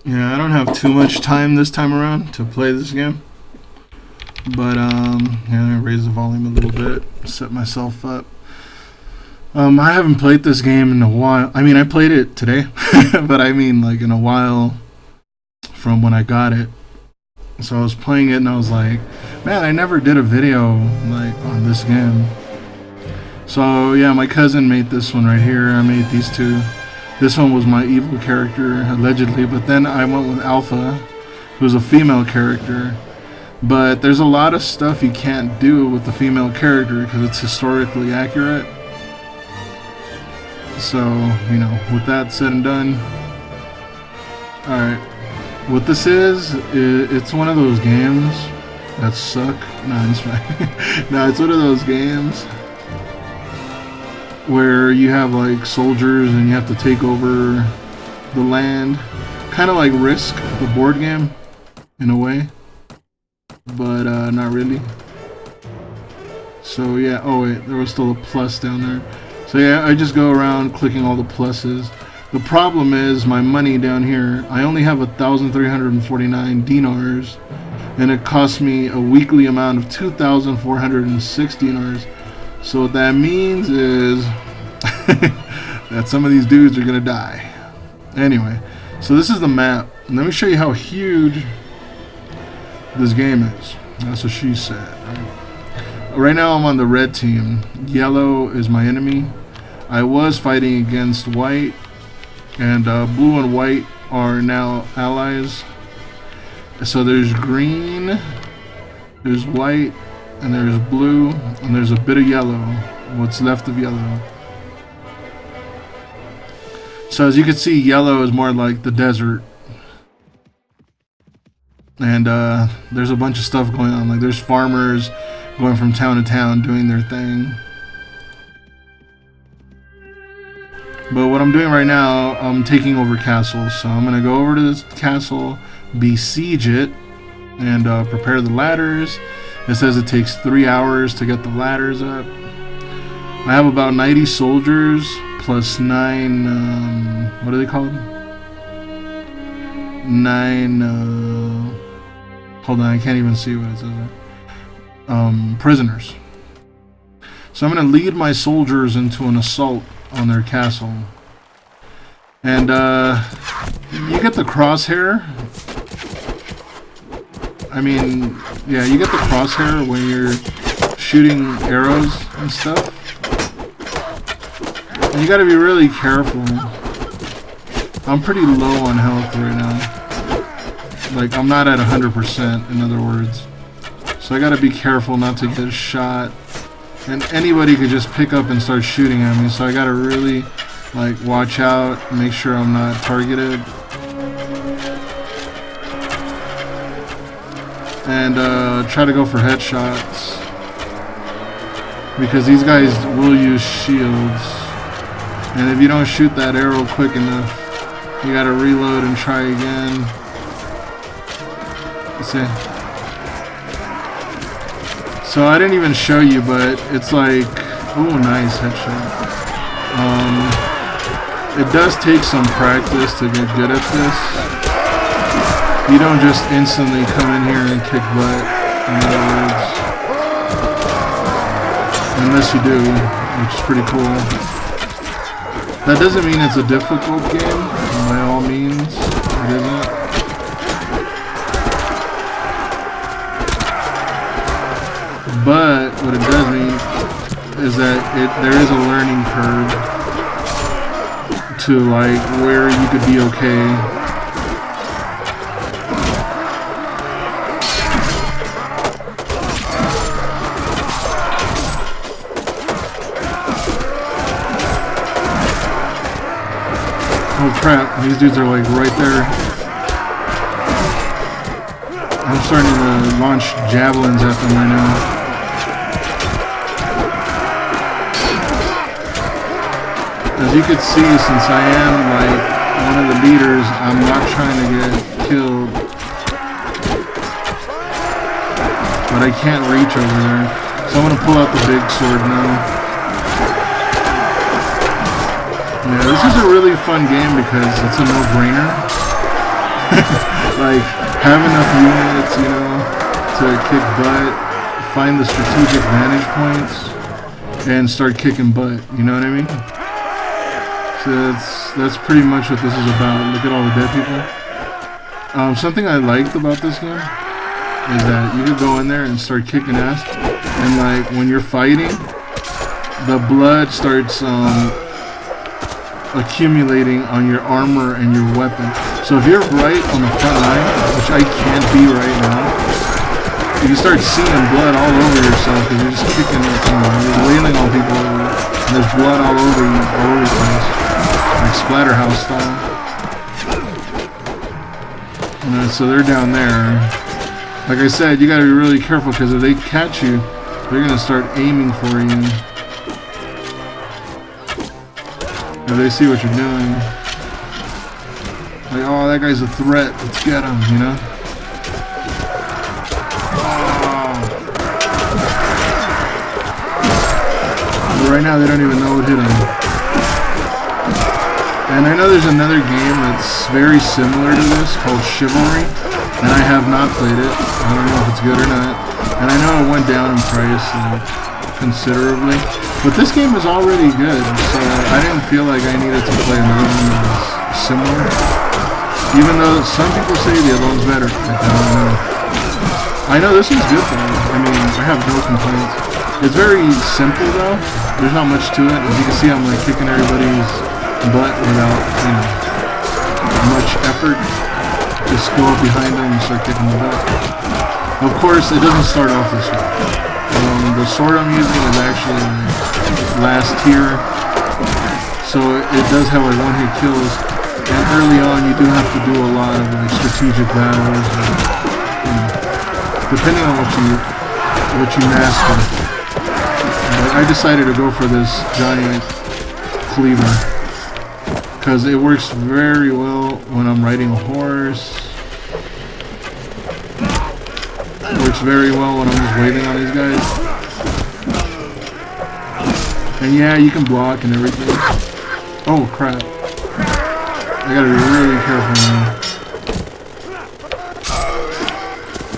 Yeah, I don't have too much time this time around to play this game. But, yeah, I raise the volume a little bit, set myself up. I haven't played this game in a while. I mean, I played it today, but I mean, like, in a while from when I got it. So I was playing it and I was like, man, I never did a video, like, on this game. So, yeah, my cousin made this one right here. I made these two. This one was my evil character, allegedly, but then I went with Alpha, who's a female character. But there's a lot of stuff you can't do with the female character because it's historically accurate. So, you know, with that said and done, alright, what this is, it's one of those games that suck. No, it's fine. No, it's one of those games where you have like soldiers and you have to take over the land. Kind of like Risk, the board game, in a way. But not really. So yeah, oh wait, there was still a plus down there. So yeah, I just go around clicking all the pluses. The problem is my money down here, I only have 1,349 dinars, and it costs me a weekly amount of 2,406 dinars. So what that means is that some of these dudes are gonna die. Anyway, so this is the map. Let me show you how huge this game is. That's what she said. Right now I'm on the red team. Yellow is my enemy. I was fighting against white, and blue and white are now allies. So there's green, there's white, and there's blue, and there's a bit of yellow, what's left of yellow. So as you can see, yellow is more like the desert. And there's a bunch of stuff going on. Like there's farmers going from town to town doing their thing. But what I'm doing right now, I'm taking over castles. So I'm gonna go over to this castle, besiege it, and prepare the ladders. It says it takes 3 hours to get the ladders up. I have about 90 soldiers plus 9, what are they called? 9, hold on, I can't even see what it says. Prisoners. So I'm going to lead my soldiers into an assault on their castle. And you get the crosshair. I mean, yeah, you get the crosshair when you're shooting arrows and stuff. And you gotta be really careful. I'm pretty low on health right now. Like, I'm not at 100%, in other words. So I gotta be careful not to get shot. And anybody could just pick up and start shooting at me, so I gotta really, like, watch out, make sure I'm not targeted. And try to go for headshots. Because these guys will use shields. And if you don't shoot that arrow quick enough, you gotta reload and try again. Let's see. So I didn't even show you, but it's like, oh, nice headshot. It does take some practice to get good at this. You don't just instantly come in here and kick butt, in other words. Unless you do, which is pretty cool. That doesn't mean it's a difficult game, by all means, it isn't. But what it does mean is that there is a learning curve to like where you could be okay. Oh crap, these dudes are like right there. I'm starting to launch javelins at them right now. As you can see, since I am like one of the leaders, I'm not trying to get killed. But I can't reach over there. So I'm gonna pull out the big sword now. Yeah, this is a really fun game because it's a no-brainer. Like, have enough units, you know, to kick butt, find the strategic vantage points, and start kicking butt, you know what I mean? So that's pretty much what this is about. Look at all the dead people. Something I liked about this game is that you could go in there and start kicking ass, and like, when you're fighting, the blood starts accumulating on your armor and your weapon. So if you're right on the front line, which I can't be right now, you start seeing blood all over yourself because you're just kicking, you're wailing on people, and there's blood all over you, all over the place, like Splatterhouse style. So they're down there. Like I said, you gotta be really careful because if they catch you, they're gonna start aiming for you. If they see what you're doing, like, oh, that guy's a threat, let's get him, you know? Oh. But right now they don't even know what hit him. And I know there's another game that's very similar to this called Chivalry, and I have not played it. I don't know if it's good or not. And I know it went down in price considerably. But this game is already good, so I didn't feel like I needed to play another one that was similar. Even though some people say the other one's better. I don't know. I know this one's good though. I mean, I have no complaints. It's very simple though. There's not much to it. As you can see, I'm like kicking everybody's butt without, you know, much effort. Just go up behind them and start kicking the butt. Of course, it doesn't start off this way. The sword I'm using is actually last tier, so it does have like one-hit kills. And early on, you do have to do a lot of like strategic battles, and, you know, depending on what you master. But I decided to go for this giant cleaver because it works very well when I'm riding a horse. Works very well when I'm just waiting on these guys. And yeah, you can block and everything. Oh crap. I gotta be really careful now.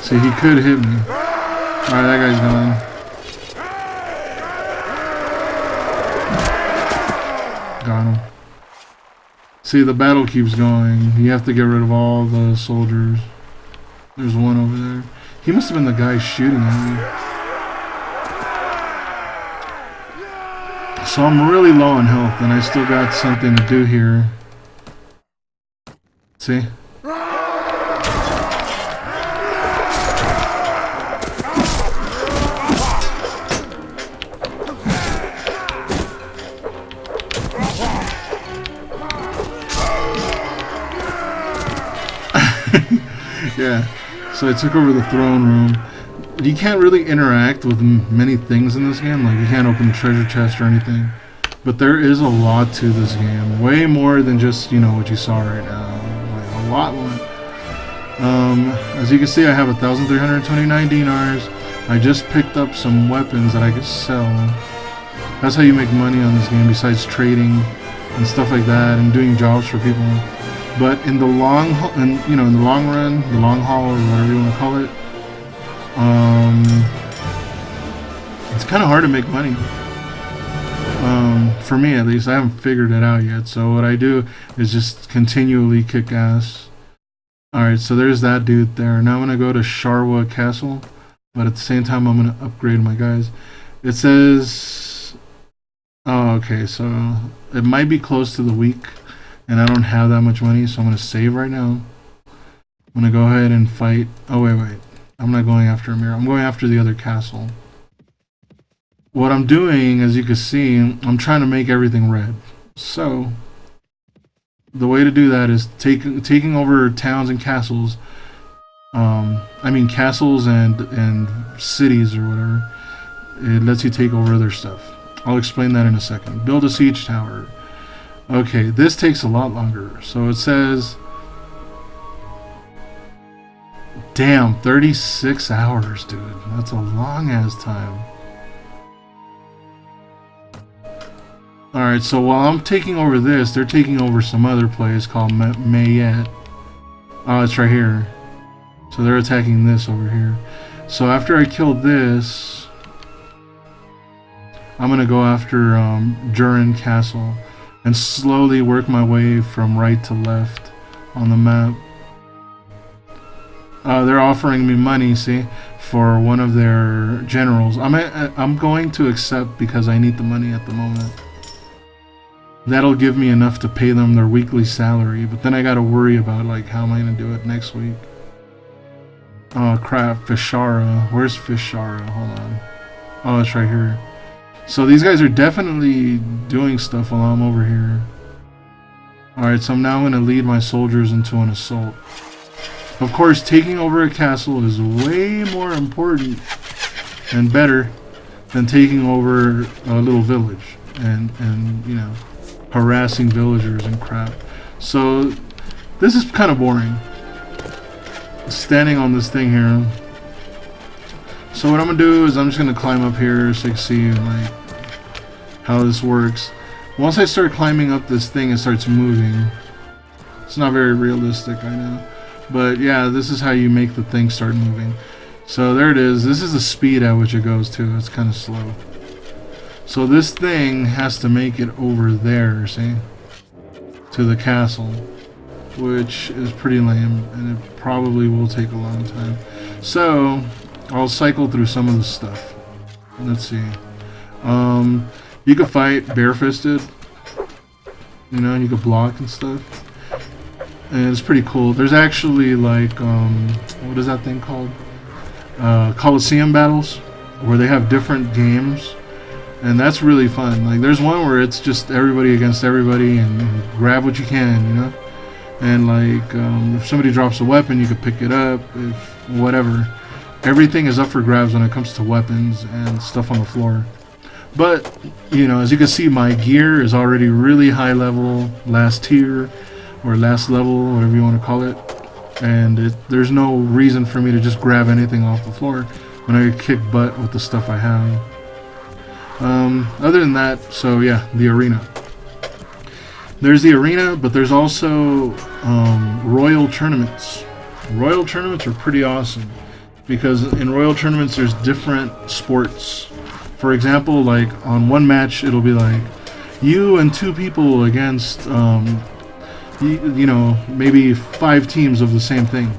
See, he could hit me. Alright, that guy's gone. Got him. See, the battle keeps going. You have to get rid of all the soldiers. There's one over there. He must have been the guy shooting at me. So I'm really low on health, and I still got something to do here. See? Yeah. So I took over the throne room. You can't really interact with many things in this game. Like, you can't open the treasure chest or anything. But there is a lot to this game. Way more than just, you know, what you saw right now. Like, a lot more. As you can see, I have 1,329 dinars. I just picked up some weapons that I could sell. That's how you make money on this game, besides trading and stuff like that, and doing jobs for people. But in the long, in the long run, the long haul, or whatever you want to call it, it's kind of hard to make money. For me at least, I haven't figured it out yet. So what I do is just continually kick ass. Alright, so there's that dude there. Now I'm going to go to Sharwa Castle, but at the same time I'm going to upgrade my guys. It says, oh, okay, so it might be close to the week, and I don't have that much money, so I'm going to save right now. I'm going to go ahead and fight. Oh, wait. I'm not going after Amir. I'm going after the other castle. What I'm doing, as you can see, I'm trying to make everything red. So the way to do that is taking over towns and castles. Castles and cities or whatever. It lets you take over other stuff. I'll explain that in a second. Build a siege tower. Okay, this takes a lot longer. So it says, damn, 36 hours, dude. That's a long ass time. Alright, so while I'm taking over this, they're taking over some other place called Mayette. Oh, it's right here. So they're attacking this over here. So after I kill this, I'm gonna go after Durin Castle and slowly work my way from right to left on the map. They're offering me money, see, for one of their generals. I'm going to accept because I need the money at the moment. That'll give me enough to pay them their weekly salary, but then I gotta worry about, like, how am I gonna do it next week? Oh crap, Fishara. Where's Fishara? Hold on. Oh, it's right here. So these guys are definitely doing stuff while I'm over here. Alright, so I'm now gonna lead my soldiers into an assault. Of course, taking over a castle is way more important and better than taking over a little village and you know, harassing villagers and crap. So this is kind of boring, standing on this thing here. So what I'm gonna do is I'm just gonna climb up here so you can see like how this works. Once I start climbing up this thing, it starts moving. It's not very realistic, I know, but yeah, this is how you make the thing start moving. So there it is. This is the speed at which it goes to. It's kind of slow. So this thing has to make it over there, see, to the castle, which is pretty lame, and it probably will take a long time. So I'll cycle through some of the stuff. Let's see. You could fight barefisted, you know, and you could block and stuff, and it's pretty cool. There's actually like what is that thing called? Coliseum battles, where they have different games, and that's really fun. Like there's one where it's just everybody against everybody and grab what you can, you know, and like if somebody drops a weapon, you could pick it up. If whatever, everything is up for grabs when it comes to weapons and stuff on the floor. But you know, as you can see, my gear is already really high level, last tier or last level, whatever you want to call it, and there's no reason for me to just grab anything off the floor when I kick butt with the stuff I have. Other than that, so yeah, the arena. There's the arena, but there's also royal tournaments. Royal tournaments are pretty awesome because in royal tournaments there's different sports. For example, like on one match it'll be like you and 2 people against you know, maybe 5 teams of the same thing.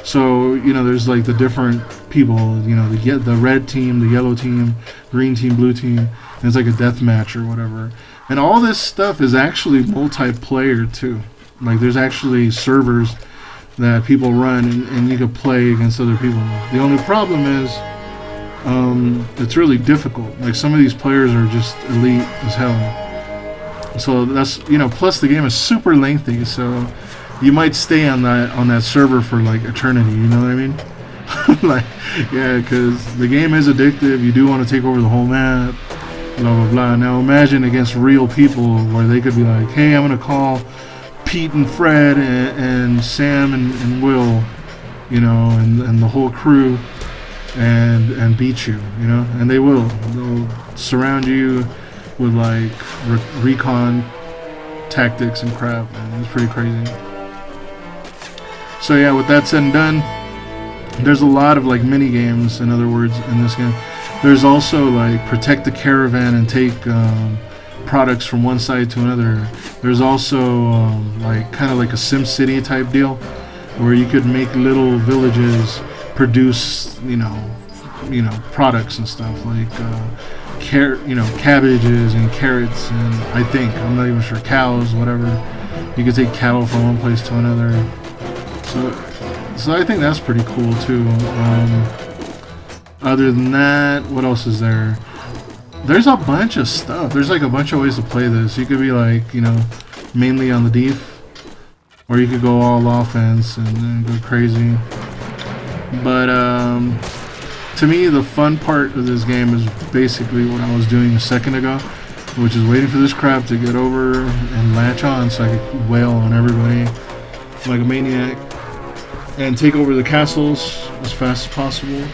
So you know, there's like the different people, you know, the red team, the yellow team, green team, blue team, and it's like a death match or whatever. And all this stuff is actually multiplayer too. Like there's actually servers that people run, and you can play against other people. The only problem is it's really difficult. Like some of these players are just elite as hell. So that's, you know, plus the game is super lengthy, so you might stay on that server for like eternity, you know what I mean? Like, yeah, because the game is addictive. You do want to take over the whole map, blah blah blah. Now imagine against real people where they could be like, hey, I'm gonna call Pete and Fred and Sam and Will, you know, and the whole crew, and beat you, you know, and they will. They'll surround you with like recon tactics and crap, and it's pretty crazy. So yeah, with that said and done, there's a lot of like mini games, in other words, in this game. There's also like protect the caravan and take products from one side to another. There's also like kind of like a Sim City type deal, where you could make little villages produce, you know, products and stuff like cabbages and carrots, and I think, I'm not even sure, cows, whatever. You could take cattle from one place to another. So I think that's pretty cool too. Other than that, what else is there? There's a bunch of stuff. There's like a bunch of ways to play this. You could be like, you know, mainly on the def, or you could go all offense and go crazy. But to me, the fun part of this game is basically what I was doing a second ago, which is waiting for this crap to get over and latch on so I could wail on everybody like a maniac and take over the castles as fast as possible.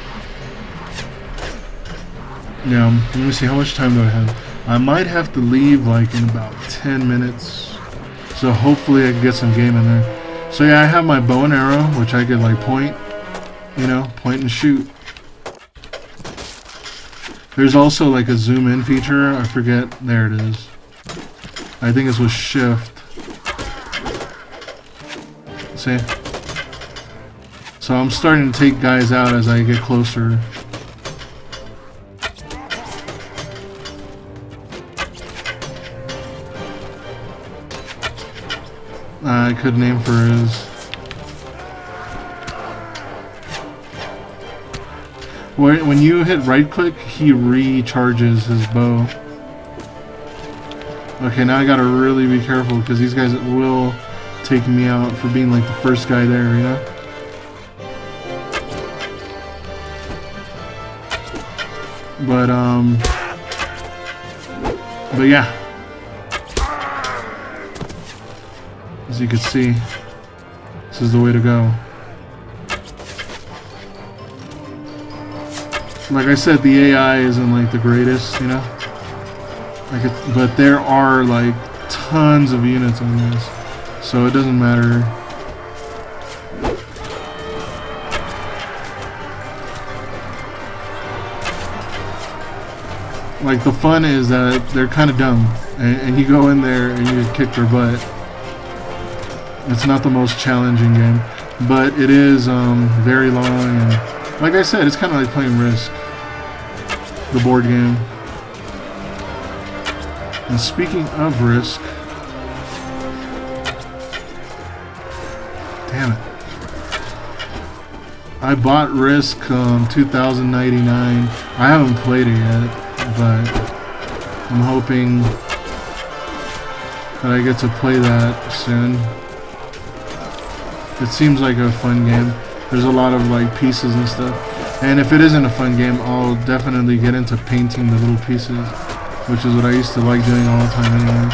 Now, let me see, how much time do I have? I might have to leave like in about 10 minutes, so hopefully I can get some game in there. So yeah, I have my bow and arrow, which I could like point, you know, point and shoot. There's also like a zoom in feature. I forget. There it is. I think it's with shift. See? So I'm starting to take guys out as I get closer. I couldn't aim for his. When you hit right click, he recharges his bow. Okay, now I gotta really be careful because these guys will take me out for being like the first guy there, you know? But yeah. As you can see, this is the way to go. Like I said, the AI isn't like the greatest, you know? But there are like tons of units on this, so it doesn't matter. Like the fun is that they're kind of dumb, and you go in there and you kick their butt. It's not the most challenging game, but it is very long, and like I said, it's kind of like playing Risk, the board game. And speaking of Risk, damn it, I bought Risk 2099. I haven't played it yet, but I'm hoping that I get to play that soon. It seems like a fun game. There's a lot of like pieces and stuff. And if it isn't a fun game, I'll definitely get into painting the little pieces, which is what I used to like doing all the time anyway.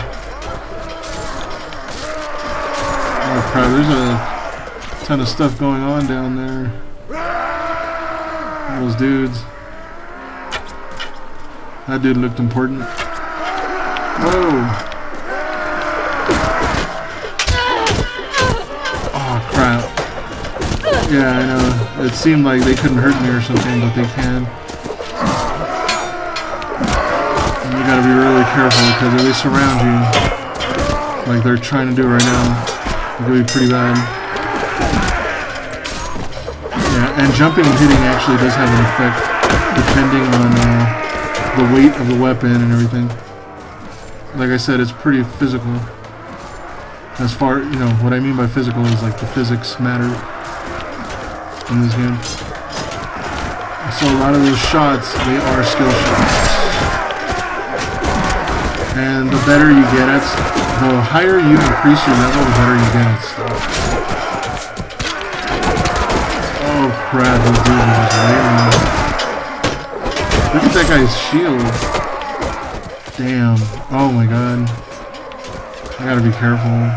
Oh crap, there's a ton of stuff going on down there. Those dudes. That dude looked important. Whoa! Crap. Yeah, I know. It seemed like they couldn't hurt me or something, but they can. And you gotta be really careful because if they surround you, like they're trying to do right now, it could be pretty bad. Yeah, and jumping and hitting actually does have an effect depending on the weight of the weapon and everything. Like I said, it's pretty physical. As far, you know, what I mean by physical is like the physics matter in this game. So a lot of those shots, they are skill shots. And the better you get at, the higher you increase your level, the better you get at stuff. Oh crap, this dude is just railing. Look at that guy's shield. Damn. Oh my god. I gotta be careful.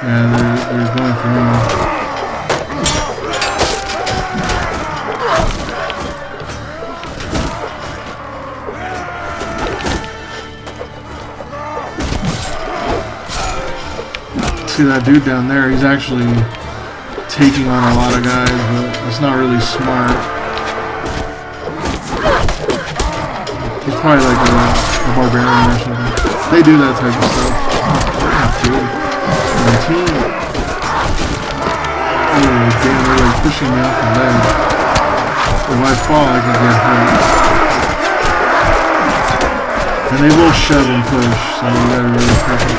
Yeah, they're going for me. See that dude down there? He's actually taking on a lot of guys, but it's not really smart. He's probably like a barbarian or something. They do that type of stuff. Crap, dude. 19. Oh, damn, they're like pushing me off the ledge. If I fall, I can get hurt. And they will shove and push, so you gotta really careful.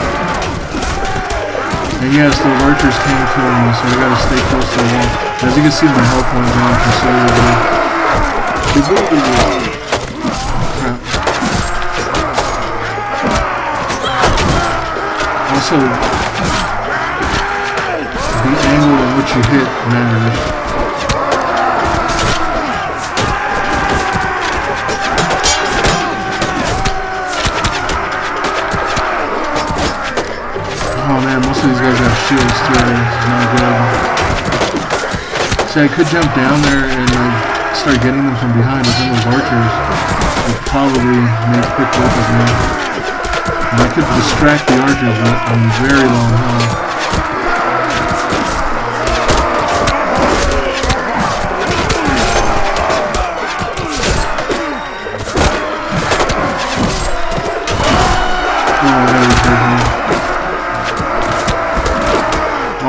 And yes, those archers can kill me, so I gotta stay close to the wall. As you can see, my health went down considerably. Crap. Also, the angle in which you hit matters. Oh man, most of these guys have shields too. It's not good. See, I could jump down there and like start getting them from behind, but then those archers would probably make quick work of me. And I could distract the archers, but I'm very low on health.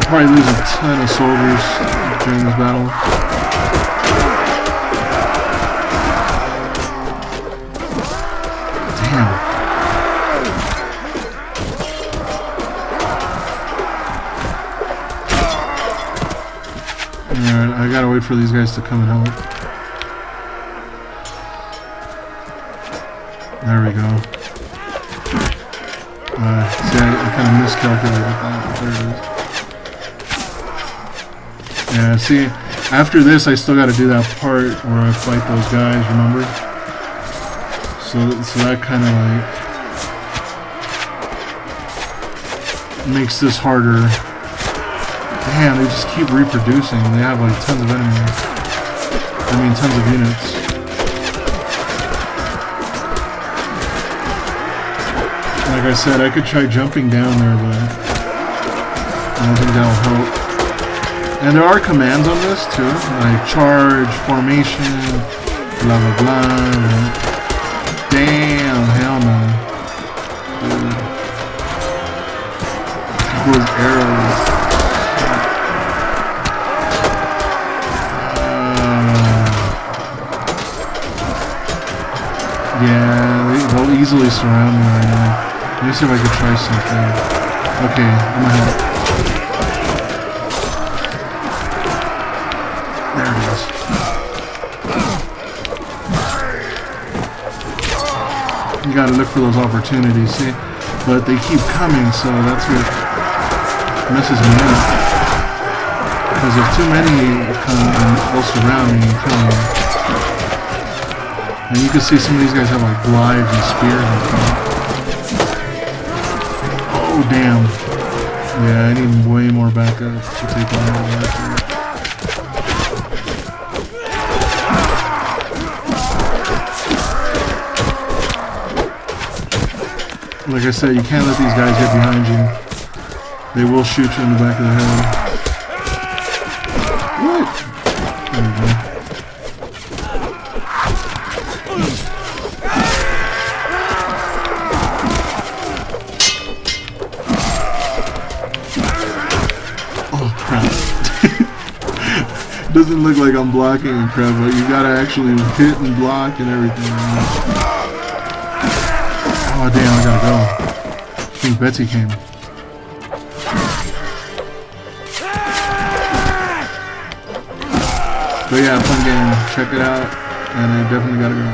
I'll probably lose a ton of soldiers during this battle. Damn. Alright, I gotta wait for these guys to come and help. There we go. See, I kind of miscalculated that. There it is. Yeah, see, after this I still gotta do that part where I fight those guys, remember? So that kind of like makes this harder. Damn, they just keep reproducing. They have like tons of enemies. I mean, tons of units. Like I said, I could try jumping down there, but I don't think that'll help. And there are commands on this too, like charge, formation, blah blah blah. Damn, hell no. Dude. Those arrows. Yeah, they'll easily surround me right now. Let me see if I can try something. Okay, I'm gonna help. There it is. You gotta look for those opportunities, see? But they keep coming, so that's what messes me up. Because if too many come and they'll surround me and kill me. And you can see some of these guys have like glides and spears and stuff. Oh damn. Yeah, I need way more backup to take on all that. Like I said, you can't let these guys get behind you. They will shoot you in the back of the head. What? There we go. Oh crap. Doesn't look like I'm blocking and crap, but you gotta actually hit and block and everything. Oh damn, I gotta go. I think Betsy came. But yeah, fun game. Check it out. And I definitely gotta go.